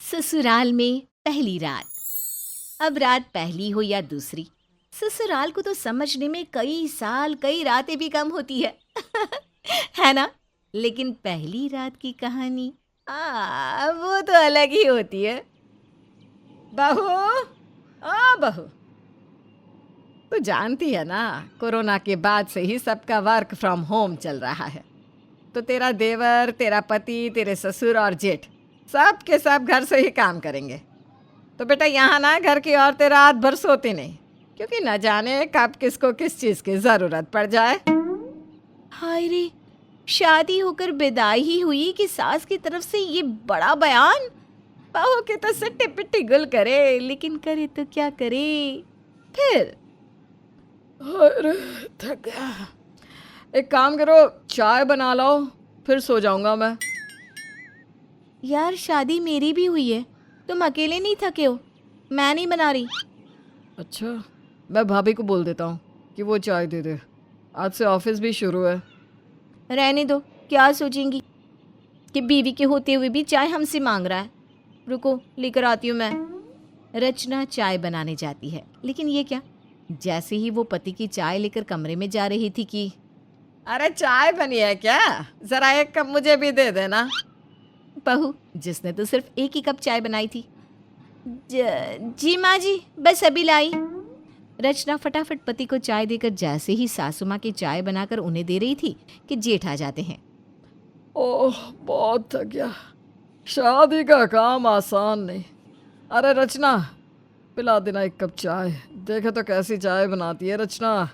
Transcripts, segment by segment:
ससुराल में पहली रात। अब रात पहली हो या दूसरी, ससुराल को तो समझने में कई साल कई रातें भी कम होती है है ना। लेकिन पहली रात की कहानी वो तो अलग ही होती है। बहू, बहू, तू जानती है ना, कोरोना के बाद से ही सबका वर्क फ्रॉम होम चल रहा है। तो तेरा देवर, तेरा पति, तेरे ससुर और जेठ सब के सब घर से ही काम करेंगे। तो बेटा यहाँ ना घर की औरतें रात भर सोती नहीं, क्योंकि न जाने कब किसको किस चीज़ की ज़रूरत पड़ जाए। हाय रे, शादी होकर विदाई ही हुई कि सास की तरफ से ये बड़ा बयान। बहू के तो सट्टे पिट्टी गुल करे, लेकिन करे तो क्या करे फिर। अरे थक गया। एक काम करो, चाय बना लो, फिर सो जाऊंगा मैं। यार शादी मेरी भी हुई है, तुम अकेले नहीं थके हो, मैं नहीं बना रही। अच्छा, मैं भाभी को बोल देता हूँ कि वो चाय दे दे, आज से ऑफिस भी शुरू है। रहने दो, क्या सोचेंगी कि बीवी के होते हुए भी चाय हमसे मांग रहा है। रुको लेकर आती हूँ मैं। रचना चाय बनाने जाती है, लेकिन ये क्या, जैसे ही वो पति की चाय लेकर कमरे में जा रही थी कि अरे चाय बनी है क्या, जरा एक कप मुझे भी दे देना। बहू, जिसने तो सिर्फ एक ही कप चाय बनाई थी। जी माँ जी, बस अभी लाई। रचना फटाफट पति को चाय देकर जैसे ही सासू माँ की चाय बनाकर उन्हें दे रही थी कि जेठ आ जाते हैं। ओह बहुत थक गया, शादी का काम आसान नहीं। अरे रचना, पिला देना एक कप चाय, देखे तो कैसी चाय बनाती है रचना।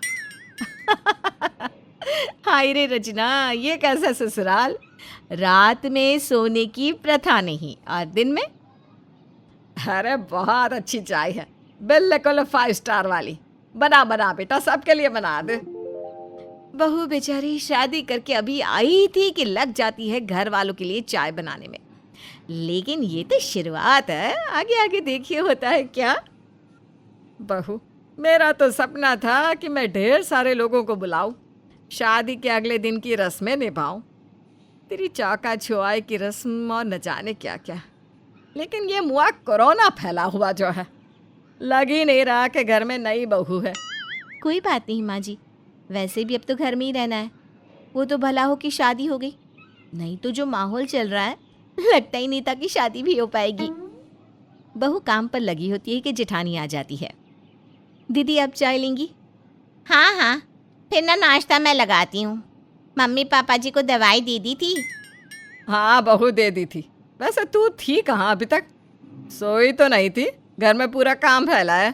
हाय रे रचना, ये कैसा ससुराल, रात में सोने की प्रथा नहीं और दिन में। अरे बहुत अच्छी चाय है, बिल्कुल 5 स्टार वाली। बना बना बेटा, सबके लिए बना दे। बहू बेचारी शादी करके अभी आई थी कि लग जाती है घर वालों के लिए चाय बनाने में। लेकिन ये तो शुरुआत है, आगे आगे देखिए होता है क्या। बहू, मेरा तो सपना था कि मैं ढेर सारे लोगों को बुलाऊं, शादी के अगले दिन की रस्में निभाऊं, तेरी चौका छुआई की रस्म और न जाने क्या क्या। लेकिन ये मुआ कोरोना फैला हुआ जो है, लग ही नहीं रहा कि घर में नई बहू है। कोई बात नहीं माँ जी, वैसे भी अब तो घर में ही रहना है। वो तो भला हो कि शादी हो गई, नहीं तो जो माहौल चल रहा है लगता ही नहीं था कि शादी भी हो पाएगी। बहू काम पर लगी होती है कि जेठानी आ जाती है। दीदी अब चाय लेंगी? हाँ हाँ, फिर ना नाश्ता मैं लगाती हूँ। मम्मी पापा जी को दवाई दे दी थी? हाँ बहू दे दी थी। वैसे तू थी कहाँ अभी तक, सोई तो नहीं थी? घर में पूरा काम फैला है।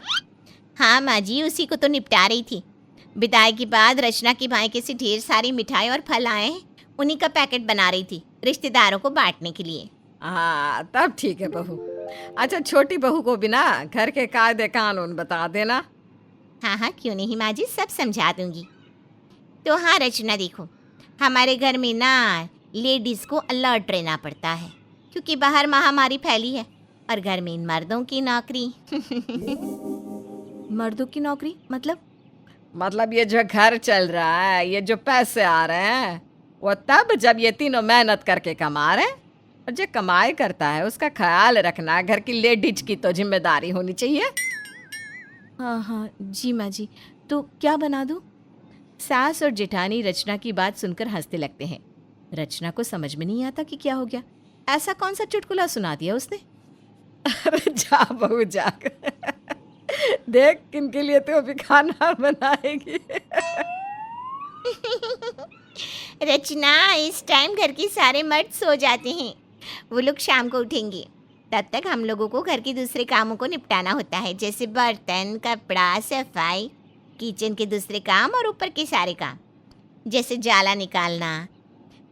हाँ माँ जी, उसी को तो निपटा रही थी। विदाई के बाद रचना की भाई से ढेर सारी मिठाई और फल आए हैं, उन्हीं का पैकेट बना रही थी रिश्तेदारों को बांटने के लिए। हाँ तब ठीक है बहू। अच्छा, छोटी बहू को भी ना घर के कायदे कानून बता देना। हाँ हाँ क्यों नहीं माँ जी, सब समझा दूंगी। तो हाँ रचना, देखो हमारे घर में ना लेडीज़ को अलर्ट रहना पड़ता है, क्योंकि बाहर महामारी फैली है और घर में इन मर्दों की नौकरी। मर्दों की नौकरी मतलब ये जो घर चल रहा है, ये जो पैसे आ रहे हैं, वो तब जब ये तीनों मेहनत करके कमा रहे हैं। और जो कमाई करता है उसका ख्याल रखना घर की लेडीज की तो जिम्मेदारी होनी चाहिए। हाँ हाँ जी माँ जी, तो क्या बना दूँ? सास और जेठानी रचना की बात सुनकर हंसते लगते हैं। रचना को समझ में नहीं आता कि क्या हो गया, ऐसा कौन सा चुटकुला सुना दिया उसने। अरे जा बहू जा, देख किनके लिए तो अभी खाना बनाएगी। रचना, इस टाइम घर के सारे मर्द सो जाते हैं, वो लोग शाम को उठेंगे। तब तक हम लोगों को घर के दूसरे कामों को निपटाना होता है, जैसे बर्तन, कपड़ा, सफाई, किचन के दूसरे काम और ऊपर के सारे काम, जैसे जाला निकालना,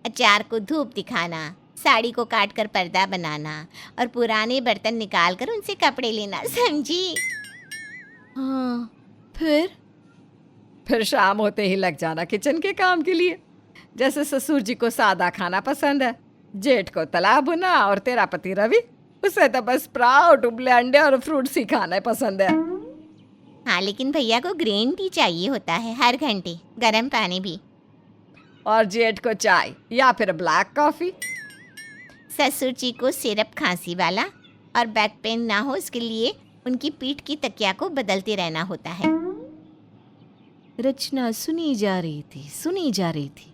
अचार को धूप दिखाना, साड़ी को काट कर पर्दा बनाना और पुराने बर्तन निकाल कर उनसे कपड़े लेना, समझी? हाँ, फिर शाम होते ही लग जाना किचन के काम के लिए। जैसे ससुर जी को सादा खाना पसंद है, जेठ को तला भुना, और तेरा पति रवि, उसे तो बस स्प्राउट, उबले अंडे और फ्रूट्स ही खाना पसंद है। हाँ लेकिन भैया को ग्रीन टी चाहिए होता है हर घंटे, गर्म पानी भी। और जेठ को चाय या फिर ब्लैक कॉफ़ी। ससुर जी को सिरप खांसी वाला और बैक पेन ना हो इसके लिए उनकी पीठ की तकिया को बदलते रहना होता है। रचना सुनी जा रही थी।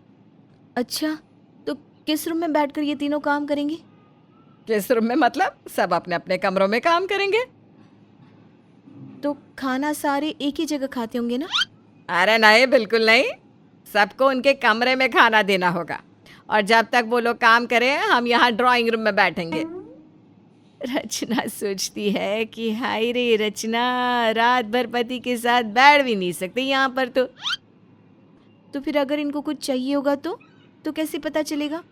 अच्छा, तो किस रूम में बैठकर ये तीनों काम करेंगे? किस रूम में मतलब? सब अपने अपने कमरों में काम करेंगे। तो खाना सारे एक ही जगह खाते होंगे ना? अरे नहीं, बिल्कुल नहीं। सबको उनके कमरे में खाना देना होगा और जब तक वो लोग काम करें हम यहाँ ड्राइंग रूम में बैठेंगे। रचना सोचती है कि हाय रे रचना, रात भर पति के साथ बैठ भी नहीं सकते यहाँ पर। तो फिर अगर इनको कुछ चाहिए होगा तो कैसे पता चलेगा?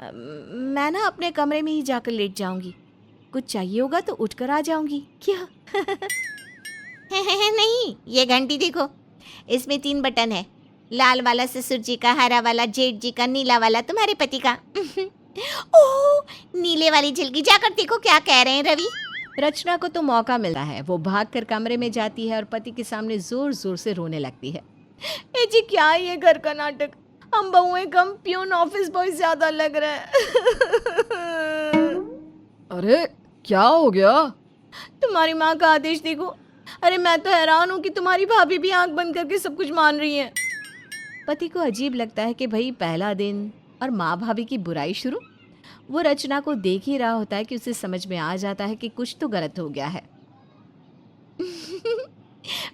मैं ना अपने कमरे में ही जाकर लेट जाऊंगी। कुछ चाहिए होगा तो उठकर आ जाऊंगी। क्या? नहीं, ये घंटी देखो, इसमें 3 बटन है। लाल वाला ससुर जी का, हरा वाला जेठ जी का, नीला वाला तुम्हारे पति का। ओह, नीले वाली झिलकी, जाकर देखो क्या कह रहे हैं रवि। रचना को तो मौका मिलता है, वो भागकर कमरे में जाती है और पति के सामने जोर जोर से रोने लगती है। ए जी, क्या है ये घर का नाटक? हम बहुएं कम, प्यून ऑफिस बॉय ज्यादा लग रहा है। अरे क्या हो गया? तुम्हारी माँ का आदेश देखो। अरे मैं तो हैरान हूँ कि तुम्हारी भाभी भी आंख बंद करके सब कुछ मान रही है। पति को अजीब लगता है कि भाई पहला दिन और माँ भाभी की बुराई शुरू। वो रचना को देख ही रहा होता है कि उसे समझ में आ जाता है कि कुछ तो गलत हो गया है।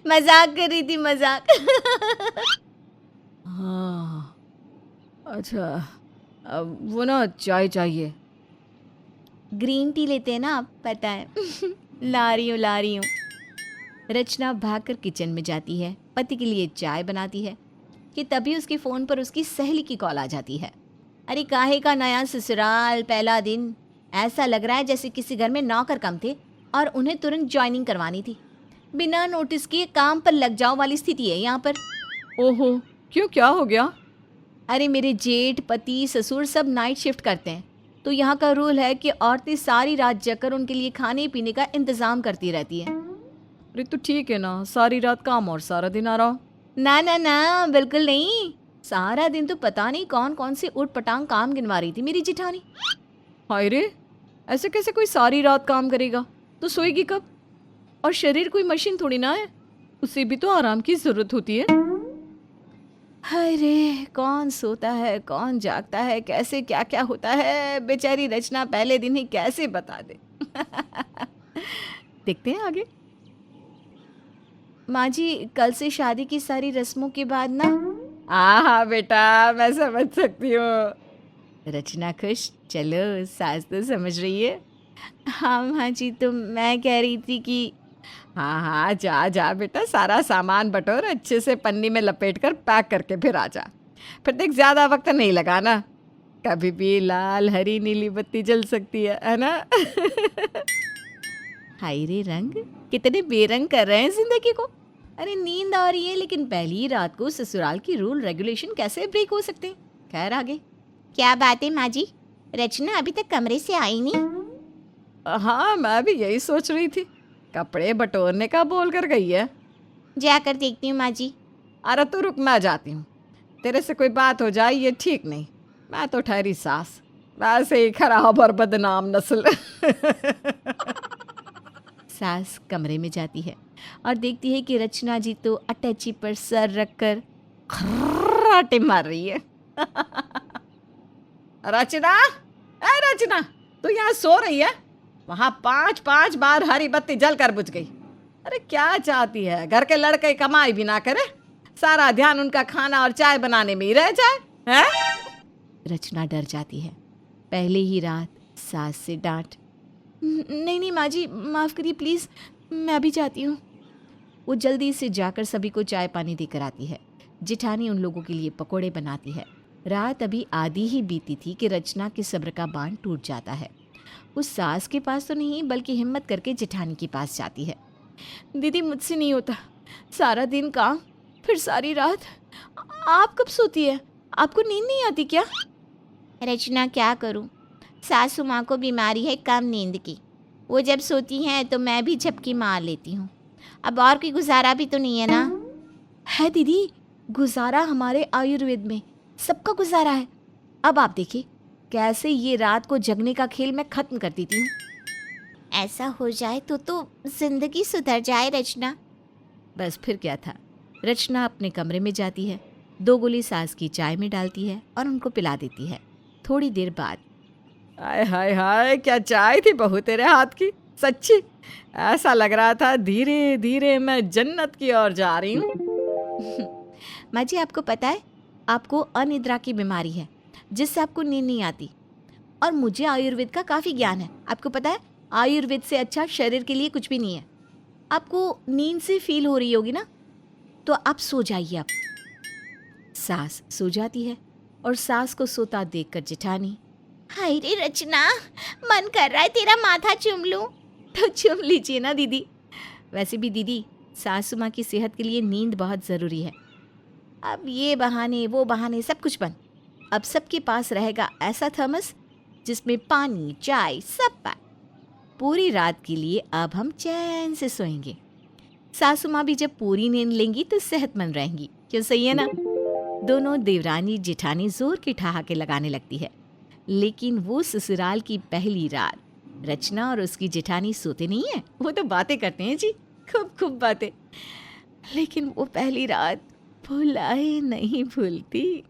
मजाक कर रही थी, मजाक। हाँ, अच्छा, अब वो ना चाय चाहिए। ग्रीन टी लेते हैं ना आप, पता है। ला रही हूँ। रचना भागकर किचन में जाती है, पति के लिए चाय बनाती है कि तभी उसके फ़ोन पर उसकी सहेली की कॉल आ जाती है। अरे काहे का नया ससुराल, पहला दिन। ऐसा लग रहा है जैसे किसी घर में नौकर कम थे और उन्हें तुरंत ज्वाइनिंग करवानी थी। बिना नोटिस किए काम पर लग जाओ वाली स्थिति है यहाँ पर। ओहो, क्यों, क्या हो गया? अरे मेरे जेठ, पति, ससुर सब नाइट शिफ्ट करते हैं, तो यहाँ का रूल है कि औरतें सारी रात जगकर उनके लिए खाने पीने का इंतज़ाम करती रहती हैं। अरे तो ठीक है ना, सारी रात काम और सारा दिन आराम। ना ना ना, बिल्कुल नहीं। सारा दिन तो पता नहीं कौन कौन से उठ पटांग काम गिनवा रही थी मेरी जिठानी। हाय रे, ऐसे कैसे कोई सारी रात काम करेगा? तो सोएगी कब? और शरीर कोई मशीन थोड़ी ना है, उसे भी तो आराम की जरूरत होती है। हाय रे, कौन सोता है, कौन जागता है, कैसे क्या क्या होता है, बेचारी रचना पहले दिन ही कैसे बता दे। देखते हैं आगे। माँ जी, कल से शादी की सारी रस्मों के बाद ना। हाँ बेटा, मैं समझ सकती हूँ। रचना खुश। चलो, सास तो समझ रही है। हाँ माँ जी, तो मैं कह रही थी कि हाँ हाँ, जा जा बेटा, सारा सामान बटोर, अच्छे से पन्नी में लपेट कर पैक करके फिर आ जा। फिर देख, ज़्यादा वक्त नहीं लगाना, कभी भी लाल हरी नीली बत्ती जल सकती है ना? हाय रे रंग, कितने बेरंग कर रहे हैं जिंदगी को। अरे नींद आ रही है, लेकिन पहली रात को ससुराल की रूल रेगुलेशन कैसे ब्रेक हो सकते हैं? खैर आगे। क्या बात है माँ जी, रचना अभी तक कमरे से आई नहीं? हाँ, मैं भी यही सोच रही थी, कपड़े बटोरने का बोल कर गई है। जाकर देखती हूँ माँ जी। अरे तो रुक, मैं जाती हूँ, तेरे से कोई बात हो जाए ये ठीक नहीं। मैं तो ठहरी सास, वैसे ही खराब और बदनाम नस्ल। सास कमरे में जाती है और देखती है कि रचना जी तो अटैची पर सर रखकर खर्राटे मार रही है। रचना, ए रचना, तू यहाँ सो रही है? वहाँ 5 बार हरी बत्ती जल कर बुझ गई। अरे क्या चाहती है, घर के लड़के कमाई भी ना करे, सारा ध्यान उनका खाना और चाय बनाने में ही रह जाए हैं? रचना डर जाती है, पहले ही रात सास से डांट। नहीं नहीं माँ जी, माफ़ करिए प्लीज़, मैं अभी जाती हूँ। वो जल्दी से जाकर सभी को चाय पानी देकर आती है। जिठानी उन लोगों के लिए पकोड़े बनाती है। रात अभी आधी ही बीती थी कि रचना के सब्र का बांध टूट जाता है। वो सास के पास तो नहीं, बल्कि हिम्मत करके जिठानी के पास जाती है। दीदी, मुझसे नहीं होता, सारा दिन काम, फिर सारी रात। आप कब सोती है? आपको नींद नहीं आती क्या? रचना, क्या करूं, सासू माँ को बीमारी है कम नींद की। वो जब सोती हैं तो मैं भी झपकी मार लेती हूँ। अब और कोई गुजारा भी तो नहीं है ना। है दीदी, गुजारा हमारे आयुर्वेद में सबका गुजारा है। अब आप देखिए कैसे ये रात को जगने का खेल मैं खत्म कर देती हूँ। ऐसा हो जाए तो जिंदगी सुधर जाए रचना। बस फिर क्या था, रचना अपने कमरे में जाती है, 2 गोली सास की चाय में डालती है और उनको पिला देती है। थोड़ी देर बाद, हाय हाय हाय, क्या चाय थी बहू तेरे हाथ की, सच्ची ऐसा लग रहा था धीरे धीरे मैं जन्नत की ओर जा रही हूँ। माँ जी आपको पता है, आपको अनिद्रा की बीमारी है जिससे आपको नींद नहीं आती, और मुझे आयुर्वेद का काफ़ी ज्ञान है। आपको पता है, आयुर्वेद से अच्छा शरीर के लिए कुछ भी नहीं है। आपको नींद से फील हो रही होगी ना, तो आप सो जाइए। आप सास सो जाती है और सास को सोता देखकर जेठानी, हाय रे रचना, मन कर रहा है तेरा माथा चूम लूं। तो चूम लीजिए ना दीदी। वैसे भी दीदी, सासू माँ की सेहत के लिए नींद बहुत ज़रूरी है। अब ये बहाने वो बहाने सब कुछ बंद। अब सबके पास रहेगा ऐसा थर्मस जिसमें पानी चाय सब पाए। पूरी रात के लिए अब हम चैन से सोएंगे। सासू माँ भी जब पूरी नींद लेंगी तो सेहतमंद रहेंगी। क्यों, सही है ना? दोनों देवरानी जेठानी जोर की ठहाके लगाने लगती है। लेकिन वो ससुराल की पहली रात, रचना और उसकी जेठानी सोते नहीं है। वो तो बातें करते हैं जी, खूब खूब बातें। लेकिन वो पहली रात भुलाए नहीं भूलती।